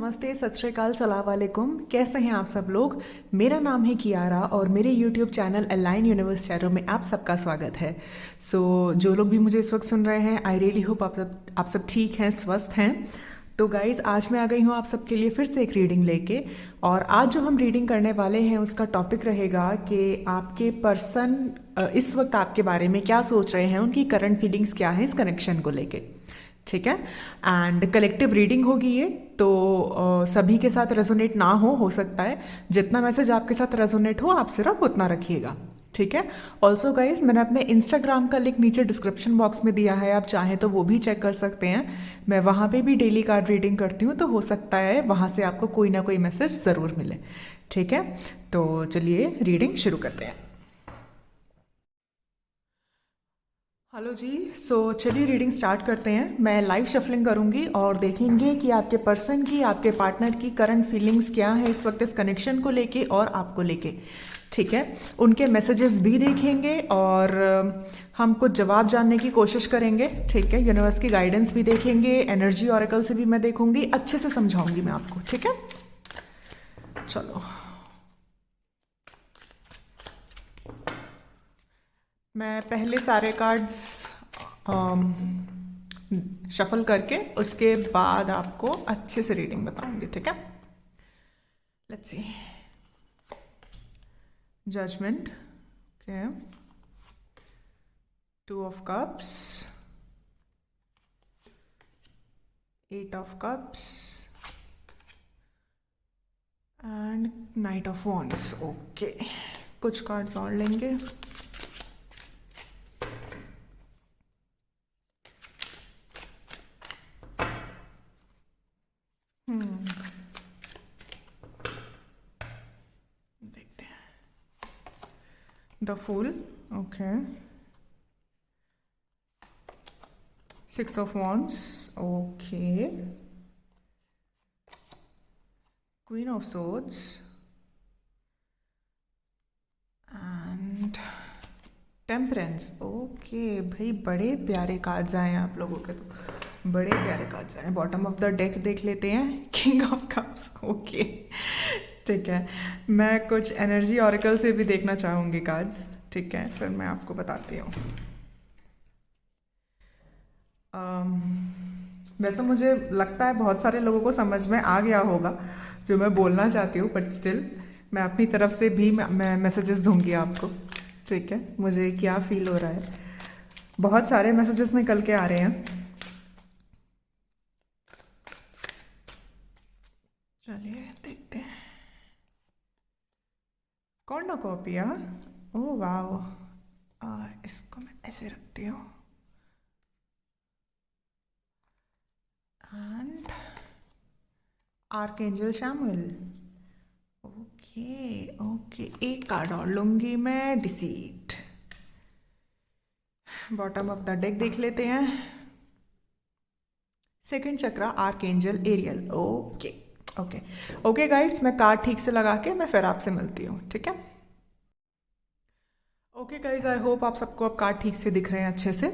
नमस्ते, सत श्री अकाल, सलाम वालेकुम। कैसे हैं आप सब लोग। मेरा नाम है कियारा और मेरे YouTube channel align universe channel में आप सबका स्वागत है। जो लोग भी मुझे इस वक्त सुन रहे हैं, आई रियली होप आप सब ठीक हैं, स्वस्थ हैं। तो गाइज, आज मैं आ गई हूँ आप सबके लिए फिर से एक रीडिंग लेके। और आज जो हम रीडिंग करने वाले हैं उसका टॉपिक रहेगा कि आपके पर्सन इस वक्त आपके बारे में क्या सोच रहे हैं, उनकी करंट फीलिंग्स क्या है इस कनेक्शन को लेके। ठीक है। एंड कलेक्टिव रीडिंग होगी ये, तो सभी के साथ रेजोनेट ना हो सकता है। जितना मैसेज आपके साथ रेजोनेट हो आप सिर्फ उतना रखिएगा। ठीक है। ऑल्सो गाइज, मैंने अपने इंस्टाग्राम का लिंक नीचे डिस्क्रिप्शन बॉक्स में दिया है, आप चाहें तो वो भी चेक कर सकते हैं। मैं वहाँ पे भी डेली कार्ड रीडिंग करती हूँ, तो हो सकता है वहाँ से आपको कोई ना कोई मैसेज ज़रूर मिले। ठीक है। तो चलिए रीडिंग शुरू करते हैं। हेलो जी। चलिए रीडिंग स्टार्ट करते हैं। मैं लाइव शफलिंग करूंगी और देखेंगे कि आपके पर्सन की, आपके पार्टनर की करंट फीलिंग्स क्या है इस वक्त इस कनेक्शन को लेके और आपको लेके। ठीक है। उनके मैसेजेस भी देखेंगे और हम कुछ जवाब जानने की कोशिश करेंगे। ठीक है। यूनिवर्स की गाइडेंस भी देखेंगे, एनर्जी ऑरेकल से भी मैं देखूंगी, अच्छे से समझाऊंगी मैं आपको। ठीक है। चलो, मैं पहले सारे कार्ड्स शफल करके उसके बाद आपको अच्छे से रीडिंग बताऊंगी। ठीक है। Let's see. Judgment. Okay. Two of cups, eight of cups and knight of wands. Okay, कुछ कार्ड्स और लेंगे। देखते हैं। The fool. Okay. Six of wands. Okay. Queen of swords and temperance. Okay भाई, बड़े प्यारे कार्ड्स आए हैं आप लोगों के, तो बड़े प्यारे कार्ड्स आए हैं। बॉटम ऑफ द डेक देख लेते हैं। King of cups. ओके, ठीक है। मैं कुछ एनर्जी ऑरेकल से भी देखना चाहूंगी कार्ड्स। ठीक है, फिर मैं आपको बताती हूँ। वैसे मुझे लगता है बहुत सारे लोगों को समझ में आ गया होगा जो मैं बोलना चाहती हूँ, बट स्टिल मैं अपनी तरफ से भी मैं मैसेजेस दूंगी आपको। ठीक है। मुझे क्या फील हो रहा है, बहुत सारे मैसेजेस निकल के आ रहे हैं। चलिए देखते हैं। कॉर्नोकॉपिया। Oh wow. इसको मैं ऐसे रखती हूँ। And archangel Chamuel. Okay okay, एक कार्ड और लूंगी मैं, deceit. Bottom of the deck देख लेते हैं। Second chakra, archangel Ariel. Okay okay okay guides, मैं कार्ड ठीक से लगा के मैं फिर आपसे मिलती हूँ। ठीक है। ओके गाइज, आई होप आप सबको अब कार्ड ठीक से दिख रहे हैं अच्छे से।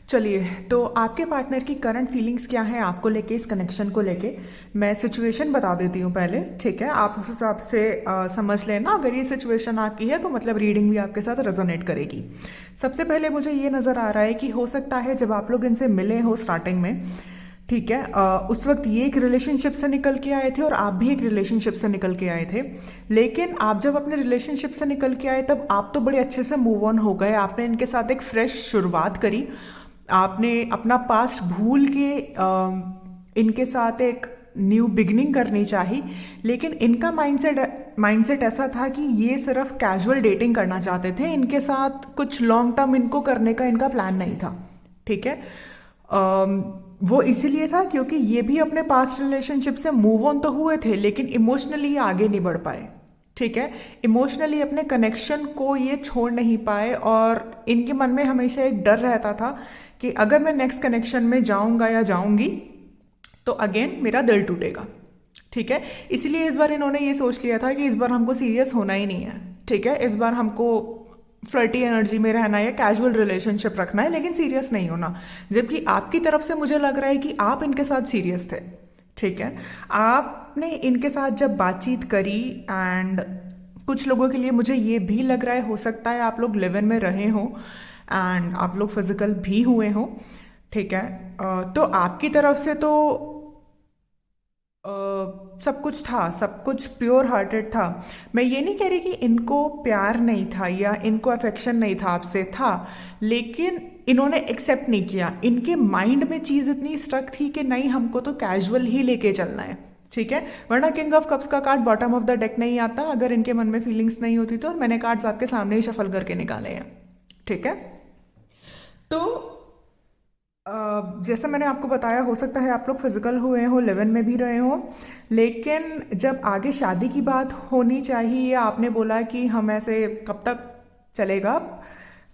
चलिए, तो आपके पार्टनर की करंट फीलिंग्स क्या है आपको लेके, इस कनेक्शन को लेके। मैं सिचुएशन बता देती हूँ पहले। ठीक है। आप उस हिसाब से समझ लेना। अगर ये सिचुएशन आपकी है तो मतलब रीडिंग भी आपके साथ रेजोनेट करेगी। सबसे पहले मुझे ये नज़र आ रहा है कि हो सकता है जब आप लोग इनसे मिले हो स्टार्टिंग में, ठीक है, उस वक्त ये एक रिलेशनशिप से निकल के आए थे और आप भी एक रिलेशनशिप से निकल के आए थे। लेकिन आप जब अपने रिलेशनशिप से निकल के आए तब आप तो बड़े अच्छे से मूव ऑन हो गए। आपने इनके साथ एक फ्रेश शुरुआत करी। आपने अपना पास्ट भूल के इनके साथ एक न्यू बिगिनिंग करनी चाहिए। लेकिन इनका माइंडसेट ऐसा था कि ये सिर्फ कैजुअल डेटिंग करना चाहते थे, इनके साथ कुछ लॉन्ग टर्म इनको करने का इनका प्लान नहीं था। ठीक है। वो इसीलिए था क्योंकि ये भी अपने पास्ट रिलेशनशिप से मूव ऑन तो हुए थे, लेकिन इमोशनली आगे नहीं बढ़ पाए। ठीक है। इमोशनली अपने कनेक्शन को ये छोड़ नहीं पाए और इनके मन में हमेशा एक डर रहता था कि अगर मैं नेक्स्ट कनेक्शन में जाऊंगा या जाऊंगी तो अगेन मेरा दिल टूटेगा। ठीक है। इसलिए इस बार इन्होंने ये सोच लिया था कि इस बार हमको सीरियस होना ही नहीं है। ठीक है। इस बार हमको फ्लर्टी एनर्जी में रहना है या कैजुअल रिलेशनशिप रखना है, लेकिन सीरियस नहीं होना। जबकि आपकी तरफ से मुझे लग रहा है कि आप इनके साथ सीरियस थे। ठीक है। आप आपने इनके साथ जब बातचीत करी एंड कुछ लोगों के लिए मुझे ये भी लग रहा है, हो सकता है आप लोग लिव इन में रहे हो एंड आप लोग फिजिकल भी हुए हो, ठीक है। तो आपकी तरफ से तो सब कुछ था, सब कुछ प्योर हार्टेड था। मैं ये नहीं कह रही कि इनको प्यार नहीं था या इनको अफेक्शन नहीं था, आपसे था, लेकिन इन्होंने एक्सेप्ट नहीं किया। इनके माइंड में चीज़ इतनी स्टक थी कि नहीं, हमको तो कैजुअल ही लेके चलना है, ठीक है। वरना किंग ऑफ कप्स का card bottom of the deck नहीं आता अगर इनके मन में फीलिंग्स नहीं होती तो। और मैंने कार्ड्स आपके सामने ही शफल करके निकाले हैं, ठीक है। तो जैसा मैंने आपको बताया, हो सकता है आप लोग फिजिकल हुए हो, लिव इन में भी रहे हो, लेकिन जब आगे शादी की बात होनी चाहिए, आपने बोला कि हम ऐसे कब तक चलेगा,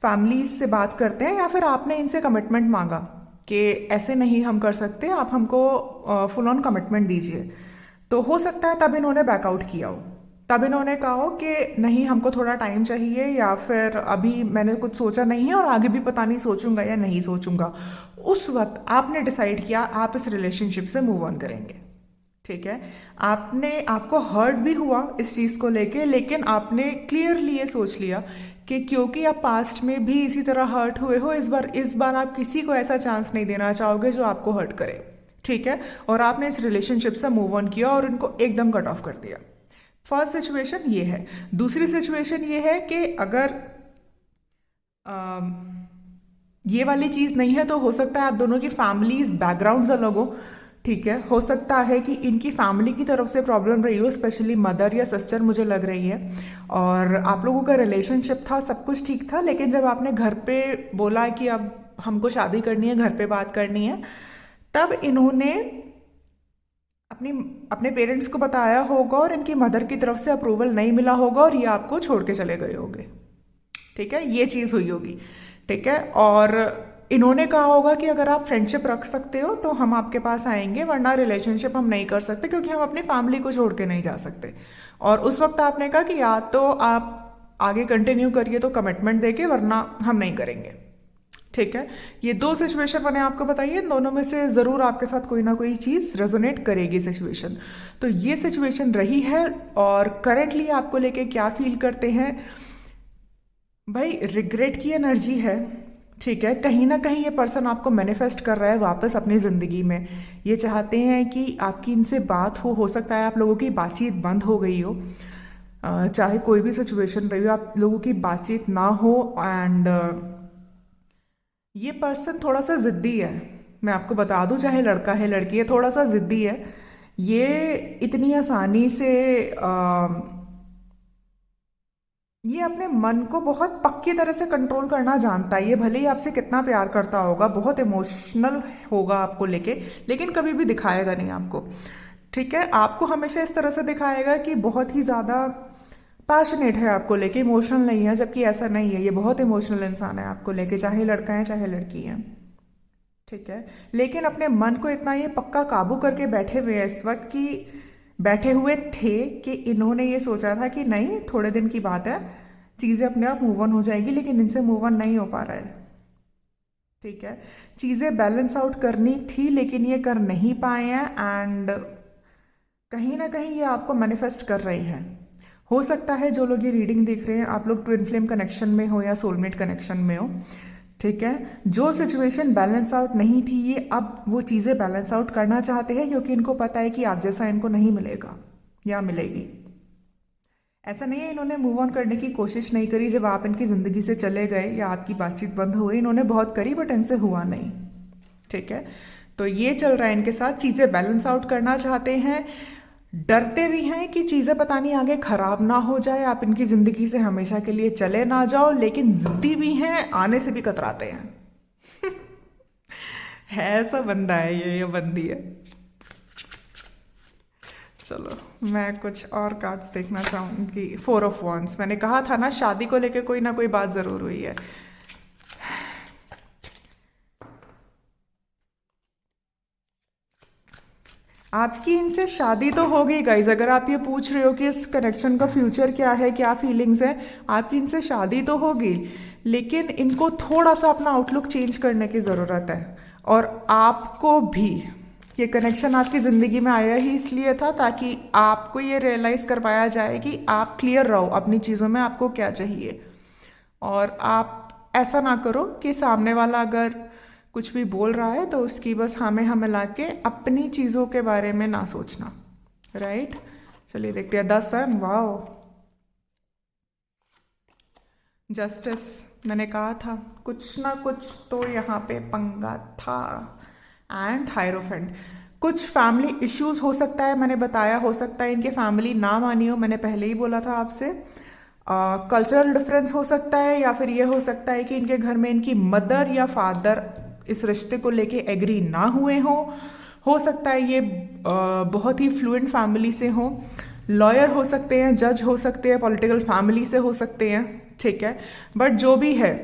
फैमिली से बात करते हैं, या फिर आपने इनसे कमिटमेंट मांगा कि ऐसे नहीं हम कर सकते, आप हमको फुल ऑन कमिटमेंट दीजिए, तो हो सकता है तब इन्होंने बैकआउट किया हो। तब इन्होंने कहा हो कि नहीं, हमको थोड़ा टाइम चाहिए, या फिर अभी मैंने कुछ सोचा नहीं है और आगे भी पता नहीं सोचूंगा या नहीं सोचूंगा। उस वक्त आपने डिसाइड किया आप इस रिलेशनशिप से मूव ऑन करेंगे, ठीक है। आपको हर्ट भी हुआ इस चीज़ को लेके, लेकिन आपने क्लियरली ये सोच लिया कि क्योंकि आप पास्ट में भी इसी तरह हर्ट हुए हो, इस बार आप किसी को ऐसा चांस नहीं देना चाहोगे जो आपको हर्ट करे, ठीक है। और आपने इस रिलेशनशिप से मूव ऑन किया और इनको एकदम कट ऑफ कर दिया। फर्स्ट सिचुएशन ये है। दूसरी सिचुएशन ये है कि अगर ये वाली चीज़ नहीं है तो हो सकता है आप दोनों की फैमिलीज बैकग्राउंड्स अलग हो, ठीक है। हो सकता है कि इनकी फैमिली की तरफ से प्रॉब्लम रही हो, स्पेशली मदर या सिस्टर मुझे लग रही है, और आप लोगों का रिलेशनशिप था, सब कुछ ठीक था, लेकिन जब आपने घर पे बोला कि अब हमको शादी करनी है, घर पे बात करनी है, तब इन्होंने अपने पेरेंट्स को बताया होगा और इनकी मदर की तरफ से अप्रूवल नहीं मिला होगा और ये आपको छोड़ के चले गए होंगे, ठीक है। ये चीज़ हुई होगी, ठीक है। और इन्होंने कहा होगा कि अगर आप फ्रेंडशिप रख सकते हो तो हम आपके पास आएंगे, वरना रिलेशनशिप हम नहीं कर सकते क्योंकि हम अपनी फैमिली को छोड़ के नहीं जा सकते। और उस वक्त आपने कहा कि या तो आप आगे कंटिन्यू करिए तो कमिटमेंट देके, वरना हम नहीं करेंगे, ठीक है। ये दो सिचुएशन मैंने आपको बताई है, दोनों में से ज़रूर आपके साथ कोई ना कोई चीज़ रेजोनेट करेगी सिचुएशन। तो ये सिचुएशन रही है। और करेंटली आपको लेके क्या फील करते हैं भाई? रिग्रेट की एनर्जी है, ठीक है। कहीं ना कहीं ये पर्सन आपको मैनिफेस्ट कर रहा है वापस अपनी ज़िंदगी में। ये चाहते हैं कि आपकी इनसे बात हो सकता है आप लोगों की बातचीत बंद हो गई हो, चाहे कोई भी सिचुएशन रही हो, आप लोगों की बातचीत ना हो। एंड ये पर्सन थोड़ा सा ज़िद्दी है, मैं आपको बता दूं, चाहे लड़का है लड़की है, थोड़ा सा ज़िद्दी है। ये इतनी आसानी से ये अपने मन को बहुत पक्की तरह से कंट्रोल करना जानता है। ये भले ही आपसे कितना प्यार करता होगा, बहुत इमोशनल होगा आपको लेके, लेकिन कभी भी दिखाएगा नहीं आपको, ठीक है। आपको हमेशा इस तरह से दिखाएगा कि बहुत ही ज़्यादा पैशनेट है आपको लेके, इमोशनल नहीं है, जबकि ऐसा नहीं है। ये बहुत इमोशनल इंसान है आपको लेके, चाहे लड़का है चाहे लड़की है, ठीक है। लेकिन अपने मन को इतना ये पक्का काबू करके बैठे हुए हैं इस वक्त, कि बैठे हुए थे कि इन्होंने ये सोचा था कि नहीं, थोड़े दिन की बात है, चीज़ें अपने आप मूव ऑन हो जाएगी, लेकिन इनसे मूव ऑन नहीं हो पा रहा है, ठीक है। चीज़ें बैलेंस आउट करनी थी लेकिन ये कर नहीं पाए हैं। एंड कहीं ना कहीं ये आपको मैनिफेस्ट कर रही हैं। हो सकता है जो लोग ये रीडिंग देख रहे हैं आप लोग ट्विन फ्लेम कनेक्शन में हो या सोलमेट कनेक्शन में हो, ठीक है। जो सिचुएशन बैलेंस आउट नहीं थी, ये अब वो चीज़ें बैलेंस आउट करना चाहते हैं, क्योंकि इनको पता है कि आप जैसा इनको नहीं मिलेगा या मिलेगी। ऐसा नहीं है इन्होंने मूव ऑन करने की कोशिश नहीं करी जब आप इनकी ज़िंदगी से चले गए या आपकी बातचीत बंद हो गई। इन्होंने बहुत करी बट इनसे हुआ नहीं, ठीक है। तो ये चल रहा है इनके साथ, चीज़ें बैलेंस आउट करना चाहते हैं, डरते भी हैं कि चीज़ें पता नहीं आगे खराब ना हो जाए, आप इनकी ज़िंदगी से हमेशा के लिए चले ना जाओ, लेकिन जिद्दी भी हैं, आने से भी कतराते हैं। है ऐसा बंदा है ये बंदी है। चलो मैं कुछ और कार्ड्स देखना चाहूँगी। 4 ऑफ वॉन्ड्स, मैंने कहा था ना शादी को लेके कोई ना कोई बात ज़रूर हुई है। आपकी इनसे शादी तो हो गई गाइज। अगर आप ये पूछ रहे हो कि इस कनेक्शन का फ्यूचर क्या है, क्या फीलिंग्स है, आपकी इनसे शादी तो हो गई, लेकिन इनको थोड़ा सा अपना आउटलुक चेंज करने की ज़रूरत है। और आपको भी, ये कनेक्शन आपकी ज़िंदगी में आया ही इसलिए था ताकि आपको ये रियलाइज़ कर पाया जाए कि आप क्लियर रहो अपनी चीज़ों में, आपको क्या चाहिए। और आप ऐसा ना करो कि सामने वाला अगर कुछ भी बोल रहा है तो उसकी बस हाँ में हाँ मिला के अपनी चीज़ों के बारे में ना सोचना। राइट, चलिए देखते हैं। 10 वाओ, जस्टिस, मैंने कहा था कुछ ना कुछ तो यहाँ पे पंगा था। एंड हायरोफेंट, कुछ फैमिली इश्यूज हो सकता है, मैंने बताया, हो सकता है इनके फैमिली ना मानी हो, मैंने पहले ही बोला था आपसे। कल्चरल डिफरेंस हो सकता है, या फिर ये हो सकता है कि इनके घर में इनकी मदर या फादर इस रिश्ते को लेके एग्री ना हुए हों। हो सकता है ये बहुत ही फ्लुएंट फैमिली से हो, लॉयर हो सकते हैं, जज हो सकते हैं, पॉलिटिकल फैमिली से हो सकते हैं, ठीक है। बट जो भी है,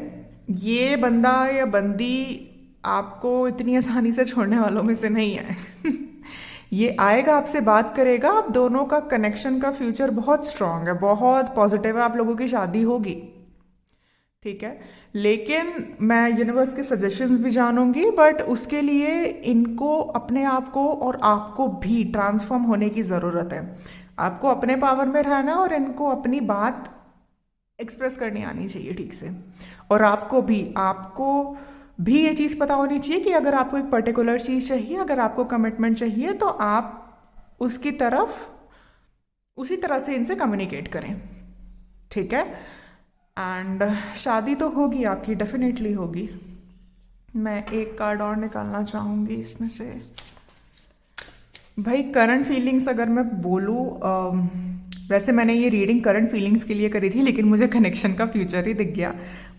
ये बंदा या बंदी आपको इतनी आसानी से छोड़ने वालों में से नहीं है। ये आएगा, आपसे बात करेगा, आप दोनों का कनेक्शन का फ्यूचर बहुत स्ट्रांग है, बहुत पॉजिटिव है, आप लोगों की शादी होगी, ठीक है। लेकिन मैं यूनिवर्स के सजेशंस भी जानूंगी, बट उसके लिए इनको अपने आप को और आपको भी ट्रांसफॉर्म होने की ज़रूरत है। आपको अपने पावर में रहना है और इनको अपनी बात एक्सप्रेस करनी आनी चाहिए ठीक से। और आपको भी ये चीज़ पता होनी चाहिए कि अगर आपको एक पर्टिकुलर चीज़ चाहिए, अगर आपको कमिटमेंट चाहिए, तो आप उसकी तरफ उसी तरह से इनसे कम्युनिकेट करें, ठीक है। एंड शादी तो होगी आपकी, डेफिनेटली होगी। मैं एक कार्ड और निकालना चाहूंगी इसमें से। भाई करंट फीलिंग्स अगर मैं बोलूँ, वैसे मैंने ये रीडिंग करंट फीलिंग्स के लिए करी थी, लेकिन मुझे कनेक्शन का फ्यूचर ही दिख गया।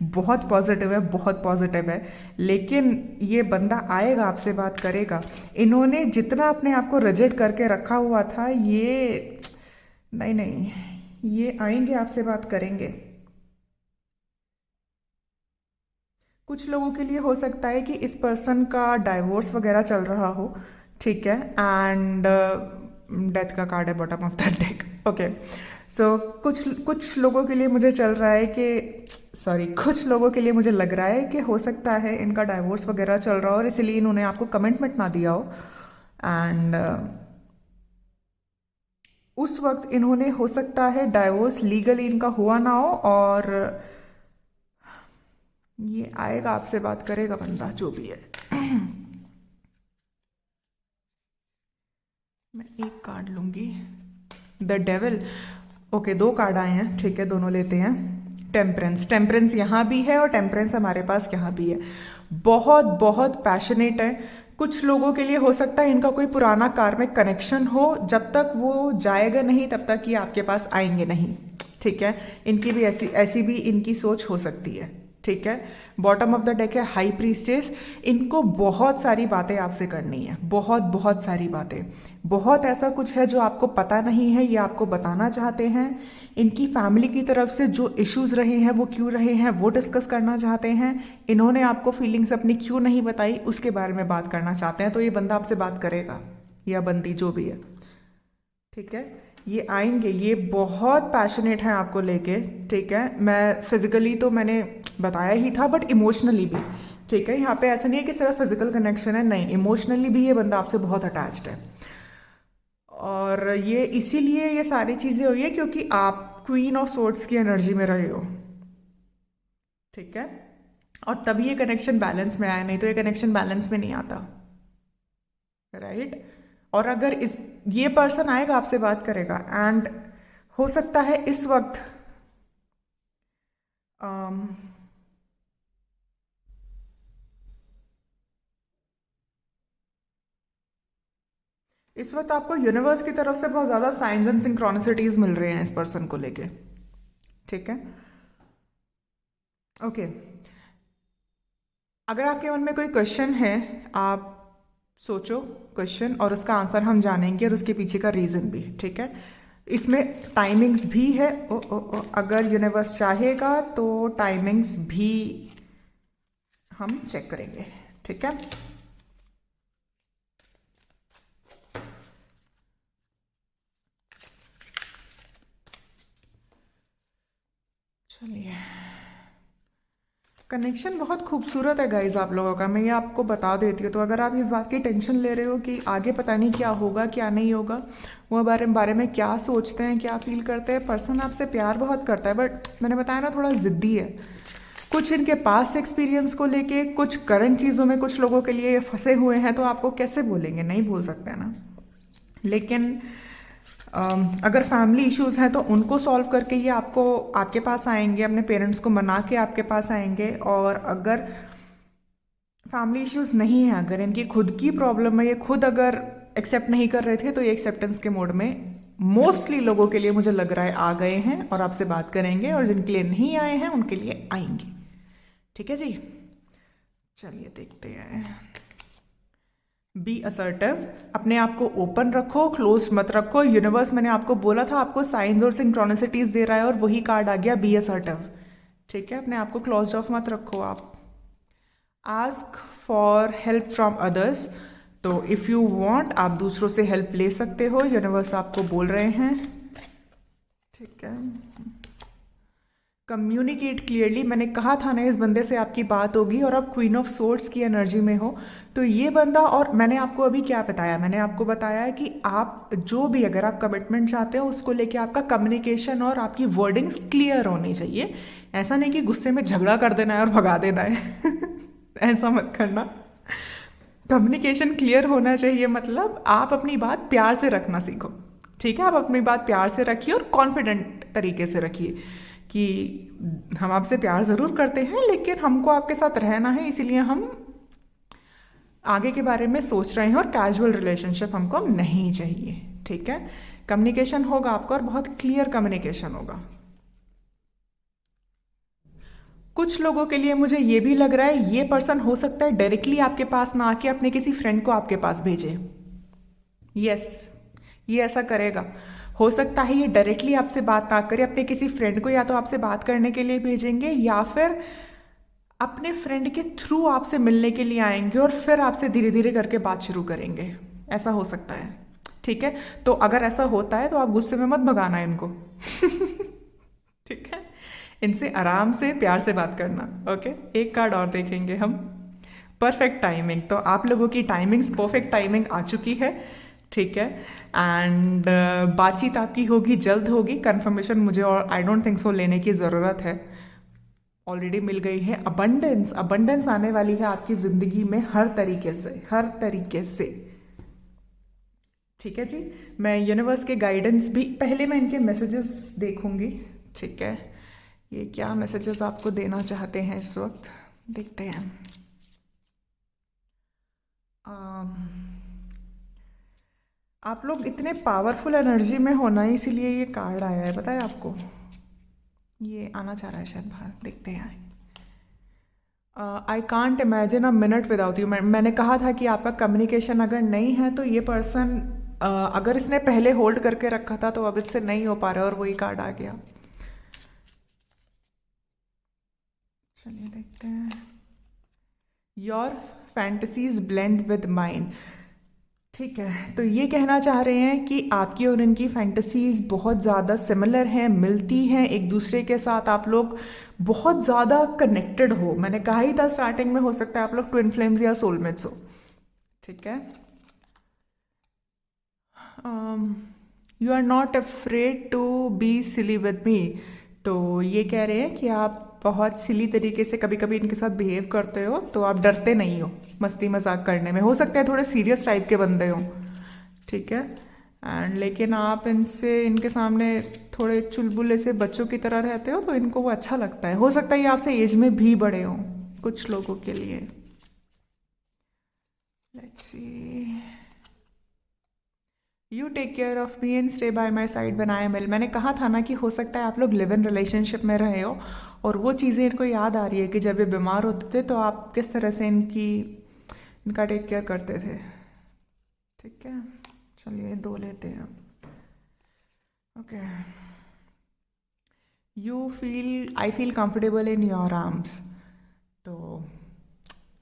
बहुत पॉजिटिव है, बहुत पॉजिटिव है। लेकिन ये बंदा आएगा, आपसे बात करेगा। इन्होंने जितना अपने आप को रिजेक्ट करके रखा हुआ था, ये नहीं नहीं, ये आएंगे, आपसे बात करेंगे। कुछ लोगों के लिए हो सकता है कि इस पर्सन का डाइवोर्स वगैरह चल रहा हो, ठीक है। एंड डेथ का कार्ड है bottom of the deck, okay. So कुछ कुछ लोगों के लिए मुझे चल रहा है कि, सॉरी, कुछ लोगों के लिए मुझे लग रहा है कि हो सकता है इनका डाइवोर्स वगैरह चल रहा हो और इसलिए इन्होंने आपको कमिटमेंट ना दिया हो। एंड उस वक्त इन्होंने, हो सकता है डाइवोर्स लीगली इनका हुआ ना हो, और ये आएगा, आपसे बात करेगा बंदा, जो भी है। मैं एक कार्ड लूंगी, द डेविल। ओके, 2 कार्ड आए हैं, ठीक है, दोनों लेते हैं। टेम्परेंस, टेम्परेंस यहाँ भी है और टेम्परेंस हमारे पास यहाँ भी है। बहुत बहुत पैशनेट है। कुछ लोगों के लिए हो सकता है इनका कोई पुराना कार्मिक कनेक्शन हो, जब तक वो जाएगा नहीं तब तक ये आपके पास आएंगे नहीं, ठीक है। इनकी भी ऐसी ऐसी भी इनकी सोच हो सकती है, ठीक है। बॉटम ऑफ द डेक है हाई प्रीस्टेस। इनको बहुत सारी बातें आपसे करनी है, बहुत बहुत सारी बातें। बहुत ऐसा कुछ है जो आपको पता नहीं है, ये आपको बताना चाहते हैं। इनकी फैमिली की तरफ से जो इश्यूज रहे हैं, वो क्यों रहे हैं, वो डिस्कस करना चाहते हैं। इन्होंने आपको फीलिंग्स अपनी क्यों नहीं बताई, उसके बारे में बात करना चाहते हैं। तो ये बंदा आपसे बात करेगा, या बंदी, जो भी है, ठीक है। ये आएंगे, ये बहुत पैशनेट हैं आपको लेके, ठीक है। मैं फिजिकली तो मैंने बताया ही था, बट इमोशनली भी, ठीक है। यहाँ पे ऐसा नहीं है कि सिर्फ फिजिकल कनेक्शन है, नहीं, इमोशनली भी ये बंदा आपसे बहुत अटैच्ड है। और ये इसीलिए ये सारी चीजें हुई है क्योंकि आप क्वीन ऑफ सोर्ड्स की एनर्जी में रहे हो, ठीक है। और तभी ये कनेक्शन बैलेंस में आया, नहीं तो ये कनेक्शन बैलेंस में नहीं आता, राइट। और अगर इस ये पर्सन आएगा, आपसे बात करेगा, एंड हो सकता है इस वक्त अम, इस वक्त आपको यूनिवर्स की तरफ से बहुत ज्यादा साइंस एंड सिंक्रोनिसिटीज मिल रहे हैं इस पर्सन को लेके, ठीक है, ओके। अगर आपके मन में कोई क्वेश्चन है, आप सोचो क्वेश्चन, और उसका आंसर हम जानेंगे, और उसके पीछे का रीजन भी, ठीक है। इसमें टाइमिंग्स भी है, अगर यूनिवर्स चाहेगा तो टाइमिंग्स भी हम चेक करेंगे, ठीक है। चलिए, कनेक्शन बहुत खूबसूरत है गाइज आप लोगों का, मैं ये आपको बता देती हूँ। तो अगर आप इस बात की टेंशन ले रहे हो कि आगे पता नहीं क्या होगा क्या नहीं होगा, वो बारे में क्या सोचते हैं क्या फील करते हैं, पर्सन आपसे प्यार बहुत करता है बट मैंने बताया ना थोड़ा ज़िद्दी है। कुछ इनके पास एक्सपीरियंस को लेके, कुछ करंट चीज़ों में कुछ लोगों के लिए ये फंसे हुए हैं, तो आपको कैसे बोलेंगे, नहीं बोल सकते ना। लेकिन अगर फैमिली इश्यूज हैं तो उनको सॉल्व करके ये आपको आपके पास आएंगे, अपने पेरेंट्स को मना के आपके पास आएंगे। और अगर फैमिली इश्यूज नहीं है, अगर इनकी खुद की प्रॉब्लम है, ये खुद अगर एक्सेप्ट नहीं कर रहे थे, तो ये एक्सेप्टेंस के मोड में मोस्टली लोगों के लिए मुझे लग रहा है आ गए हैं और आपसे बात करेंगे, और जिनके लिए नहीं आए हैं उनके लिए आएंगे। ठीक है जी, चलिए देखते हैं। बी असर्टिव, अपने आप को ओपन रखो, क्लोज मत रखो। यूनिवर्स, मैंने आपको बोला था आपको साइंस और सिंक्रोनिसिटीज दे रहा है, और वही कार्ड आ गया, बी असर्टिव। ठीक है, अपने आप को क्लोज ऑफ मत रखो आप। Ask for help from others, तो इफ़ यू वांट आप दूसरों से हेल्प ले सकते हो, यूनिवर्स आपको बोल रहे हैं। ठीक है, कम्युनिकेट क्लियरली, मैंने कहा था ना इस बंदे से आपकी बात होगी, और आप क्वीन ऑफ सोर्ड्स की एनर्जी में हो, तो ये बंदा, और मैंने आपको अभी क्या बताया, मैंने आपको बताया कि आप जो भी अगर आप कमिटमेंट चाहते हो उसको लेके आपका कम्युनिकेशन और आपकी वर्डिंग्स क्लियर होनी चाहिए। ऐसा नहीं कि गुस्से में झगड़ा कर देना है और भगा देना है ऐसा मत करना। कम्युनिकेशन क्लियर होना चाहिए, मतलब आप अपनी बात प्यार से रखना सीखो। ठीक है, आप अपनी बात प्यार से रखिए और कॉन्फिडेंट तरीके से रखिए कि हम आपसे प्यार ज़रूर करते हैं, लेकिन हमको आपके साथ रहना है, इसीलिए हम आगे के बारे में सोच रहे हैं, और कैजुअल रिलेशनशिप हमको नहीं चाहिए। ठीक है, कम्युनिकेशन होगा आपका, और बहुत क्लियर कम्युनिकेशन होगा। कुछ लोगों के लिए मुझे ये भी लग रहा है ये पर्सन हो सकता है डायरेक्टली आपके पास ना आके अपने किसी फ्रेंड को आपके पास भेजे। यस, ये ऐसा करेगा। हो सकता है ये डायरेक्टली आपसे बात ना करे, अपने किसी फ्रेंड को या तो आपसे बात करने के लिए भेजेंगे, या फिर अपने फ्रेंड के थ्रू आपसे मिलने के लिए आएंगे, और फिर आपसे धीरे धीरे करके बात शुरू करेंगे। ऐसा हो सकता है। ठीक है, तो अगर ऐसा होता है तो आप गुस्से में मत भगाना इनको ठीक है, इनसे आराम से प्यार से बात करना। ओके, एक कार्ड और देखेंगे हम, परफेक्ट टाइमिंग। तो आप लोगों की टाइमिंग्स परफेक्ट टाइमिंग आ चुकी है। ठीक है, एंड बातचीत आपकी होगी, जल्द होगी। कंफर्मेशन मुझे और आई डोंट थिंक सो लेने की ज़रूरत है, ऑलरेडी मिल गई है। अबंडेंस, अबंडेंस आने वाली है आपकी ज़िंदगी में, हर तरीके से, हर तरीके से। ठीक है जी, मैं यूनिवर्स के गाइडेंस भी, पहले मैं इनके मैसेजेस देखूंगी। ठीक है, ये क्या मैसेजेस आपको देना चाहते हैं इस वक्त, देखते हैं। आप लोग इतने पावरफुल एनर्जी में होना, इसीलिए ये कार्ड आया है, पता है आपको। ये आना चाह रहा है शायद बाहर, देखते हैं। I can't imagine a minute without you. मैंने कहा था कि आपका कम्युनिकेशन अगर नहीं है तो ये पर्सन, अगर इसने पहले होल्ड करके रखा था तो अब इससे नहीं हो पा रहा है, और वही कार्ड आ गया। चलिए देखते हैं। Your fantasies blend with mind. ठीक है, तो ये कहना चाह रहे हैं कि आपकी और इनकी फैंटसीज बहुत ज़्यादा सिमिलर हैं, मिलती हैं एक दूसरे के साथ। आप लोग बहुत ज़्यादा कनेक्टेड हो, मैंने कहा ही था स्टार्टिंग में, हो सकता है आप लोग ट्विन फ्लेम्स या सोलमेट्स हो। ठीक है, you are not afraid to be silly with me. तो ये कह रहे हैं कि आप बहुत सिली तरीके से कभी कभी इनके साथ बिहेव करते हो, तो आप डरते नहीं हो मस्ती मजाक करने में। हो सकता है थोड़े सीरियस टाइप के बंदे हो। ठीक है, एंड लेकिन आप इनसे, इनके सामने थोड़े चुलबुले से बच्चों की तरह रहते हो, तो इनको वो अच्छा लगता है। हो सकता है ये आपसे एज में भी बड़े हो कुछ लोगों के लिए। Let's see, you take care of me and stay by my side when I am ill. मैंने कहा था ना कि हो सकता है आप लोग लिव इन रिलेशनशिप में रहे हो, और वो चीज़ें इनको याद आ रही है कि जब ये बीमार होते थे तो आप किस तरह से इनका टेक केयर करते थे। ठीक है, चलिए दो लेते हैं। Okay, I feel comfortable in your arms. तो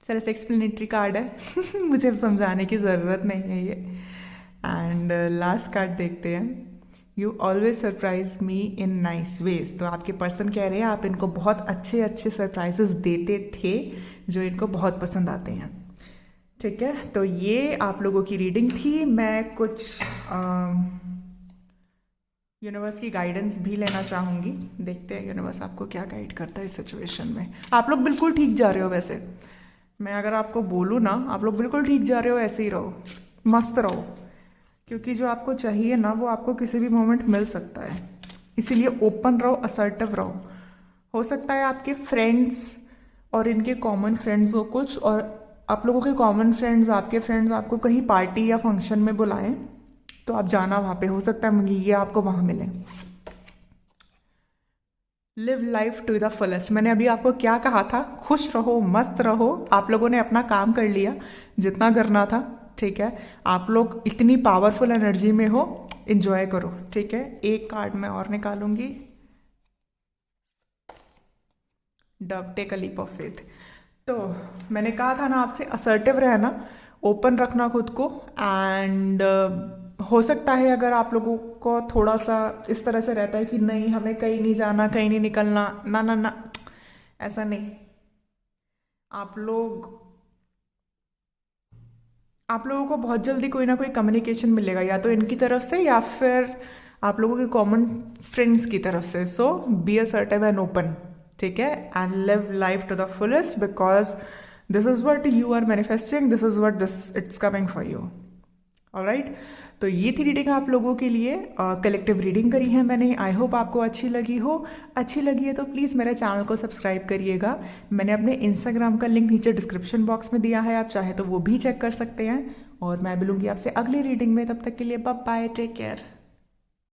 सेल्फ एक्सप्लेनेटरी कार्ड है मुझे अब समझाने की ज़रूरत नहीं है ये। एंड लास्ट कार्ड देखते हैं। You always surprise me in nice ways. तो आपके पर्सन कह रहे हैं आप इनको बहुत अच्छे अच्छे सरप्राइजेस देते थे जो इनको बहुत पसंद आते हैं। ठीक है, तो ये आप लोगों की रीडिंग थी। मैं कुछ यूनिवर्स की गाइडेंस भी लेना चाहूँगी। देखते हैं यूनिवर्स आपको क्या गाइड करता है इस सिचुएशन में। आप लोग बिल्कुल ठीक जा रहे हो वैसे, मैं अगर आपको बोलूँ ना, आप लोग बिल्कुल ठीक जा रहे हो, ऐसे ही रहो, मस्त रहो, क्योंकि जो आपको चाहिए ना वो आपको किसी भी मोमेंट मिल सकता है। इसीलिए ओपन रहो, असर्टिव रहो। हो सकता है आपके फ्रेंड्स और इनके कॉमन फ्रेंड्स हो कुछ, और आप लोगों के कॉमन फ्रेंड्स, आपके फ्रेंड्स आपको कहीं पार्टी या फंक्शन में बुलाएं, तो आप जाना वहाँ पे। हो सकता है ये आपको वहाँ मिले। Live life to the fullest. मैंने अभी आपको क्या कहा था? खुश रहो, मस्त रहो। आप लोगों ने अपना काम कर लिया जितना करना था। ठीक है, आप लोग इतनी पावरफुल एनर्जी में हो, इंजॉय करो। ठीक है, एक कार्ड मैं और निकालूंगी। Dove, take a leap of faith. तो मैंने कहा था ना आपसे, असर्टिव रहना, ओपन रखना खुद को। एंड हो सकता है अगर आप लोगों को थोड़ा सा इस तरह से रहता है कि नहीं हमें कहीं नहीं जाना, कहीं नहीं निकलना, ना ना ना, ऐसा नहीं। आप लोग आप लोगों को बहुत जल्दी कोई ना कोई कम्युनिकेशन मिलेगा, या तो इनकी तरफ से या फिर आप लोगों के कॉमन फ्रेंड्स की तरफ से। So be assertive and open. ठीक है, and live life to the fullest, because this is what you are manifesting, this is what this it's coming for you. Alright, तो ये थी रीडिंग आप लोगों के लिए। कलेक्टिव रीडिंग करी है मैंने। आई होप आपको अच्छी लगी हो। अच्छी लगी है तो प्लीज़ मेरे चैनल को सब्सक्राइब करिएगा। मैंने अपने इंस्टाग्राम का लिंक नीचे डिस्क्रिप्शन बॉक्स में दिया है, आप चाहे तो वो भी चेक कर सकते हैं। और मैं मिलूंगी आपसे अगली रीडिंग में। तब तक के लिए बाय बाय, टेक केयर।